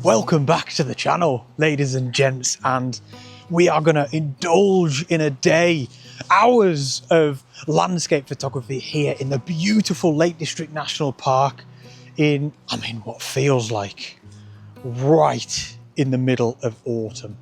Welcome back to the channel, ladies and gents, and we are going to indulge in a day, hours of landscape photography here in the beautiful Lake District National Park in, what feels like right in the middle of autumn.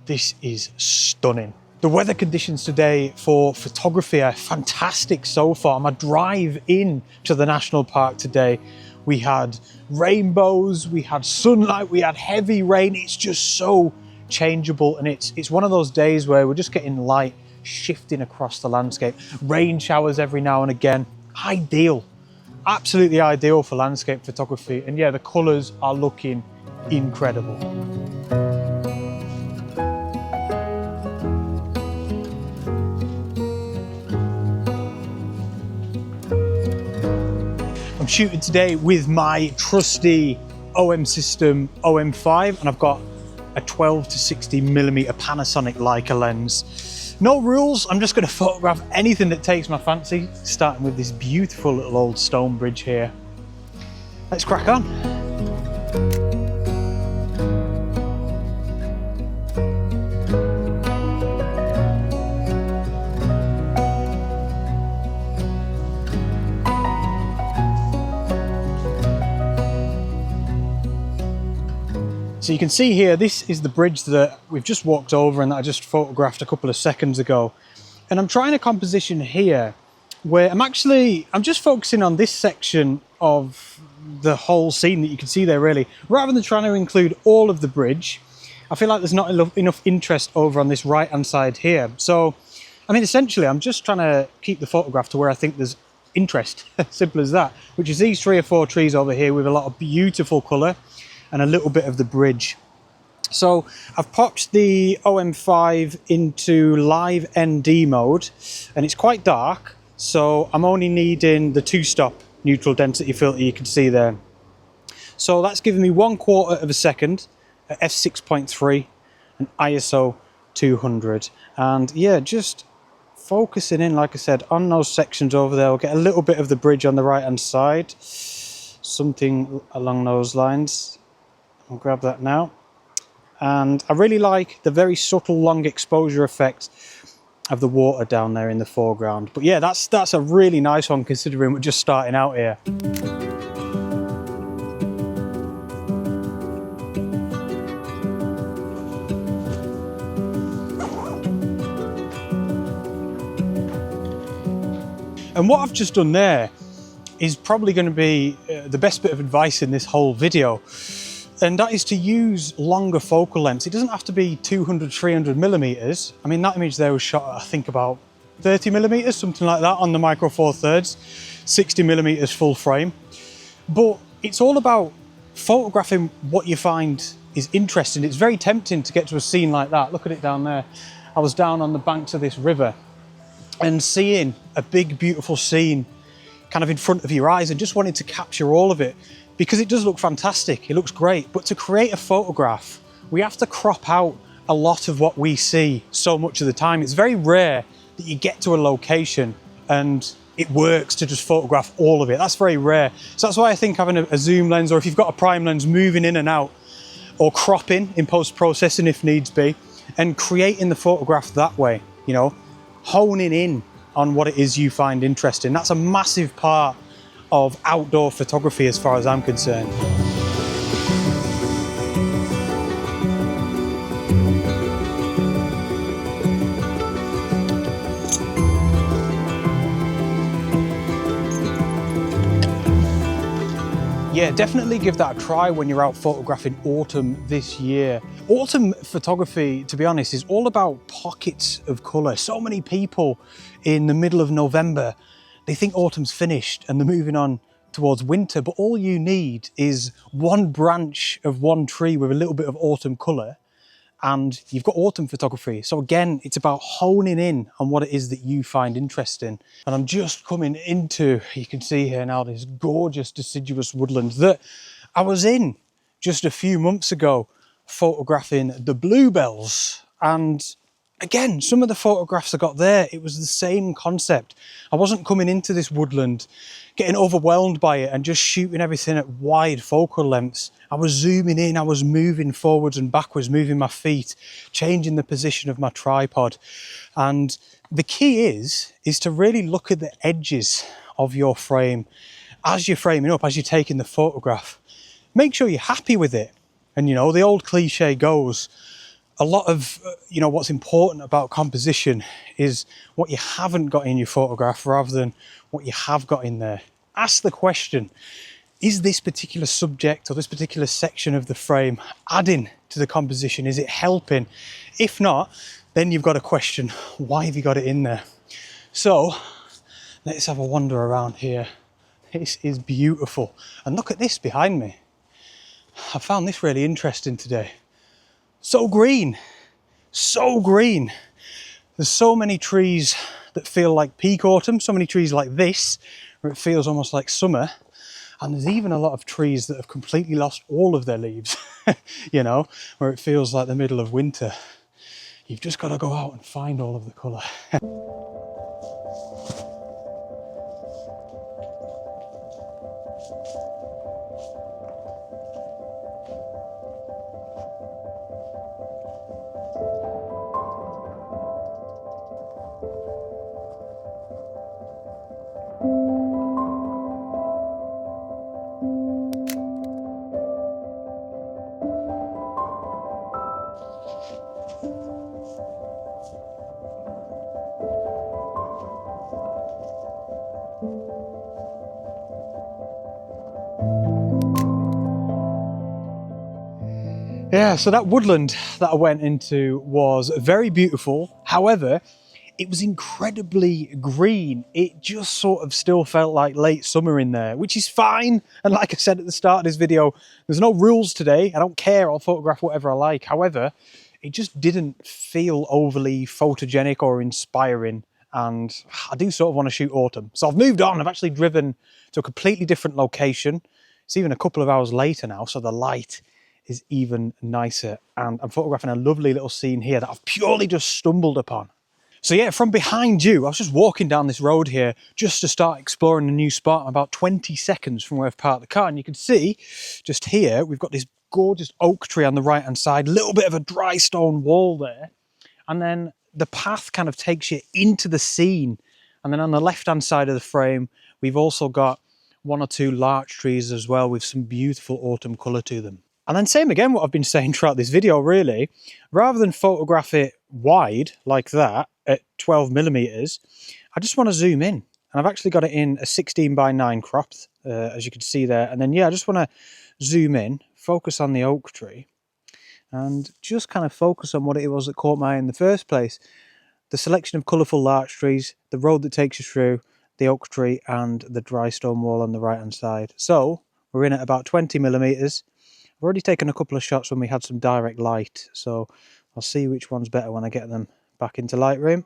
This is stunning. The weather conditions today for photography are fantastic so far. My drive in to the national park today, we had rainbows, we had sunlight, we had heavy rain. It's just so changeable, and it's one of those days where we're just getting light shifting across the landscape. Rain showers every now and again. Ideal, absolutely ideal for landscape photography. And yeah, the colours are looking incredible. I'm shooting today with my trusty OM system OM5, and I've got a 12 to 60mm Panasonic Leica lens. No rules, I'm just going to photograph anything that takes my fancy, starting with this beautiful little old stone bridge here. Let's crack on. So you can see here, this is the bridge that we've just walked over and that I just photographed a couple of seconds ago. And I'm trying a composition here where I'm just focusing on this section of the whole scene that you can see there really. Rather than trying to include all of the bridge, I feel like there's not enough interest over on this right hand side here. So, essentially I'm just trying to keep the photograph to where I think there's interest, simple as that, which is these 3 or 4 trees over here with a lot of beautiful colour and a little bit of the bridge. So I've popped the OM5 into live ND mode, and it's quite dark, so I'm only needing the 2-stop neutral density filter you can see there. So that's giving me 1/4 of a second at f6.3 and ISO 200. And yeah, just focusing in, like I said, on those sections over there. We'll get a little bit of the bridge on the right hand side, something along those lines. I'll grab that now. And I really like the very subtle long exposure effect of the water down there in the foreground. But yeah, that's a really nice one considering we're just starting out here. And what I've just done there is probably going to be the best bit of advice in this whole video. And that is to use longer focal lengths. It doesn't have to be 200, 300mm. That image there was shot at, I think, about 30mm, something like that, on the Micro Four Thirds, 60mm full frame. But it's all about photographing what you find is interesting. It's very tempting to get to a scene like that. Look at it down there. I was down on the banks of this river and seeing a big, beautiful scene kind of in front of your eyes and just wanted to capture all of it, because it does look fantastic, it looks great. But to create a photograph, we have to crop out a lot of what we see so much of the time. It's very rare that you get to a location and it works to just photograph all of it. That's very rare. So that's why I think having a zoom lens, or if you've got a prime lens, moving in and out, or cropping in post-processing if needs be, and creating the photograph that way, honing in on what it is you find interesting. That's a massive part of outdoor photography as far as I'm concerned. Yeah, definitely give that a try when you're out photographing autumn this year. Autumn photography, to be honest, is all about pockets of colour. So many people in the middle of November, they think autumn's finished and they're moving on towards winter, but all you need is one branch of one tree with a little bit of autumn colour and you've got autumn photography. So again, it's about honing in on what it is that you find interesting. And I'm just coming into, you can see here now, this gorgeous deciduous woodland that I was in just a few months ago photographing the bluebells. And again, some of the photographs I got there, it was the same concept. I wasn't coming into this woodland getting overwhelmed by it and just shooting everything at wide focal lengths. I was zooming in, I was moving forwards and backwards, moving my feet, changing the position of my tripod. And the key is to really look at the edges of your frame as you're framing up, as you're taking the photograph. Make sure you're happy with it. And you know, the old cliche goes, a lot of, you know, what's important about composition is what you haven't got in your photograph rather than what you have got in there. Ask the question, is this particular subject or this particular section of the frame adding to the composition? Is it helping? If not, then you've got to question, why have you got it in there? So let's have a wander around here. This is beautiful. And look at this behind me. I found this really interesting today. So green, so green. There's so many trees that feel like peak autumn, so many trees like this, where it feels almost like summer. And there's even a lot of trees that have completely lost all of their leaves, you know, where it feels like the middle of winter. You've just got to go out and find all of the colour. Yeah, so that woodland that I went into was very beautiful. However, it was incredibly green. It just sort of still felt like late summer in there, which is fine. And like I said at the start of this video, there's no rules today. I don't care, I'll photograph whatever I like. However, it just didn't feel overly photogenic or inspiring. And I do sort of want to shoot autumn. So I've moved on. I've actually driven to a completely different location. It's even a couple of hours later now, so the light is even nicer. And I'm photographing a lovely little scene here that I've purely just stumbled upon. So yeah, from behind you, I was just walking down this road here just to start exploring a new spot. I'm about 20 seconds from where I've parked the car, and you can see just here, we've got this gorgeous oak tree on the right-hand side, a little bit of a dry stone wall there. And then the path kind of takes you into the scene. And then on the left-hand side of the frame, we've also got one or two larch trees as well with some beautiful autumn colour to them. And then same again, what I've been saying throughout this video really, rather than photograph it wide like that at 12mm, I just want to zoom in. And I've actually got it in a 16:9 crop, as you can see there. And then yeah, I just want to zoom in, focus on the oak tree, and just kind of focus on what it was that caught my eye in the first place. The selection of colourful larch trees, the road that takes you through, the oak tree, and the dry stone wall on the right hand side. So we're in at about 20mm. I've already taken a couple of shots when we had some direct light, so I'll see which one's better when I get them back into Lightroom.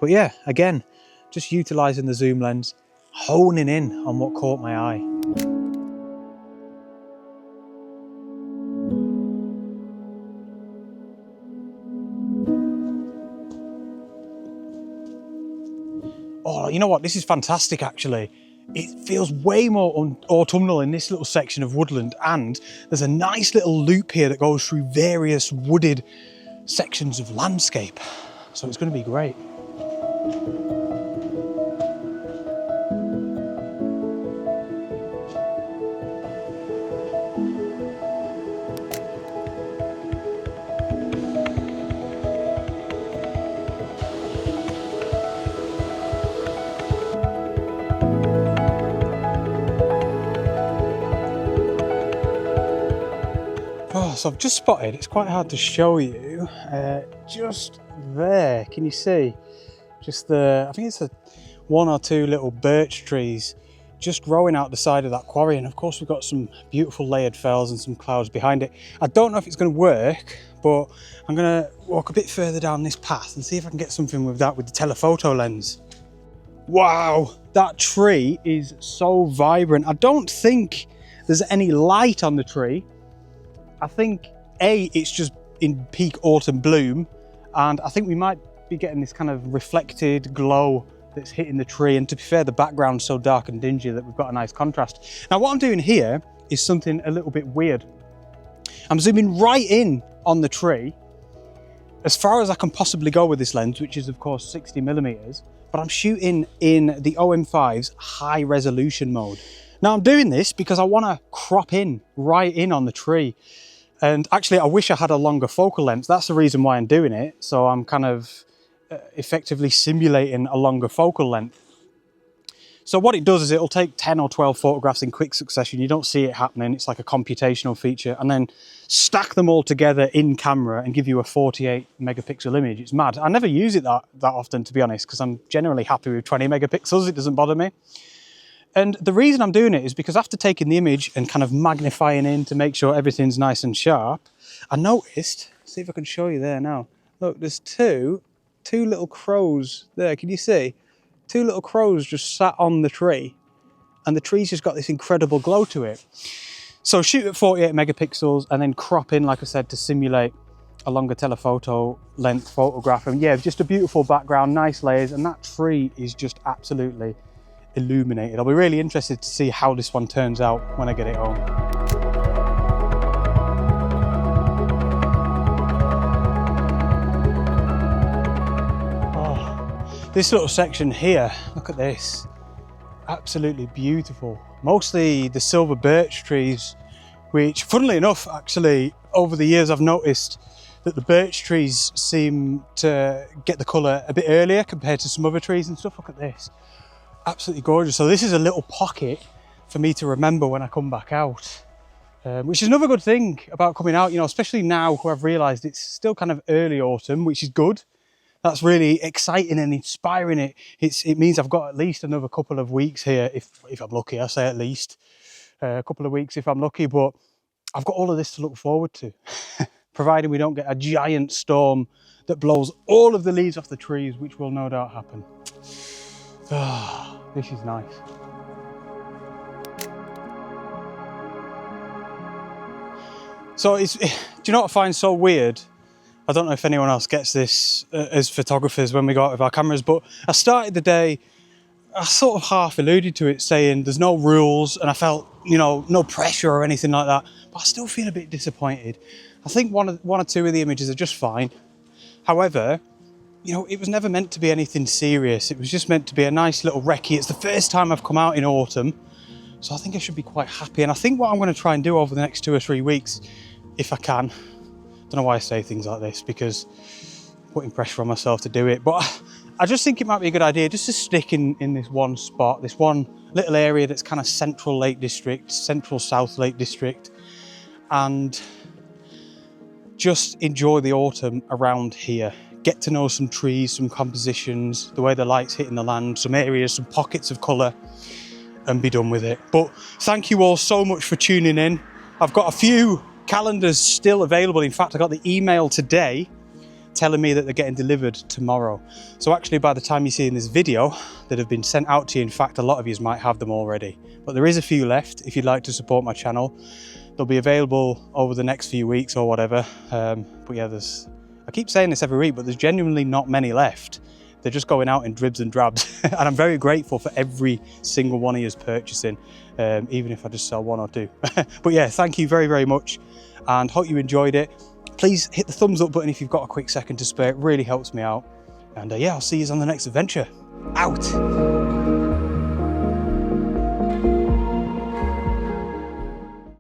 But yeah, again, just utilising the zoom lens, honing in on what caught my eye. Oh, you know what? This is fantastic, actually. It feels way more autumnal in this little section of woodland, and there's a nice little loop here that goes through various wooded sections of landscape. So it's going to be great. So I've just spotted, it's quite hard to show you, just there, can you see? Just I think it's one or two little birch trees just growing out the side of that quarry. And of course we've got some beautiful layered fells and some clouds behind it. I don't know if it's going to work, but I'm going to walk a bit further down this path and see if I can get something with that with the telephoto lens. Wow, that tree is so vibrant. I don't think there's any light on the tree. I think A, it's just in peak autumn bloom, And I think we might be getting this kind of reflected glow that's hitting the tree. And to be fair, the background's so dark and dingy that we've got a nice contrast. Now what I'm doing here is something a little bit weird. I'm zooming right in on the tree as far as I can possibly go with this lens, which is of course 60mm, but I'm shooting in the OM5's high resolution mode. Now I'm doing this because I want to crop in right in on the tree. And actually I wish I had a longer focal length. That's the reason why I'm doing it. So I'm kind of effectively simulating a longer focal length. So what it does is it'll take 10 or 12 photographs in quick succession. You don't see it happening. It's like a computational feature, and then stack them all together in camera and give you a 48 megapixel image. It's mad. I never use it that often, to be honest, because I'm generally happy with 20 megapixels. It doesn't bother me. And the reason I'm doing it is because after taking the image and kind of magnifying in to make sure everything's nice and sharp, I noticed, see if I can show you there now. Look, there's two little crows there. Can you see? Two little crows just sat on the tree, and the tree's just got this incredible glow to it. So shoot at 48 megapixels and then crop in, like I said, to simulate a longer telephoto length photograph. And yeah, just a beautiful background, nice layers, and that tree is just absolutely illuminated. I'll be really interested to see how this one turns out when I get it home. This little section here, look at this, absolutely beautiful. Mostly the silver birch trees, which funnily enough, actually, over the years I've noticed that the birch trees seem to get the colour a bit earlier compared to some other trees and stuff. Look at this, absolutely gorgeous. So this is a little pocket for me to remember when I come back out, which is another good thing about coming out, you know, especially now who I've realised it's still kind of early autumn, which is good. That's really exciting and inspiring. It means I've got at least another couple of weeks here, if I'm lucky. I say at least a couple of weeks if I'm lucky, but I've got all of this to look forward to, providing we don't get a giant storm that blows all of the leaves off the trees, which will no doubt happen. This is nice. So do you know what I find so weird? I don't know if anyone else gets this as photographers when we go out with our cameras, but I started the day, I sort of half alluded to it, saying there's no rules, and I felt, you know, no pressure or anything like that, but I still feel a bit disappointed. I think one or two of the images are just fine. However, you know, it was never meant to be anything serious. It was just meant to be a nice little recce. It's the first time I've come out in autumn, so I think I should be quite happy. And I think what I'm going to try and do over the next 2 or 3 weeks, if I can, don't know why I say things like this, because I'm putting pressure on myself to do it, but I just think it might be a good idea just to stick in this one spot, this one little area that's kind of central Lake District, central South Lake District, and just enjoy the autumn around here. Get to know some trees, some compositions, the way the light's hitting the land, some areas, some pockets of colour, and be done with it. But thank you all so much for tuning in. I've got a few calendars still available. In fact, I got the email today telling me that they're getting delivered tomorrow. So actually, by the time you see in this video, that have been sent out to you. In fact, a lot of you might have them already, but there is a few left if you'd like to support my channel. They'll be available over the next few weeks or whatever. But yeah, I keep saying this every week, but there's genuinely not many left. They're just going out in dribs and drabs. And I'm very grateful for every single one of you purchasing, even if I just sell 1 or 2. But yeah, thank you very, very much, and hope you enjoyed it. Please hit the thumbs up button if you've got a quick second to spare. It really helps me out. And yeah, I'll see you on the next adventure. Out.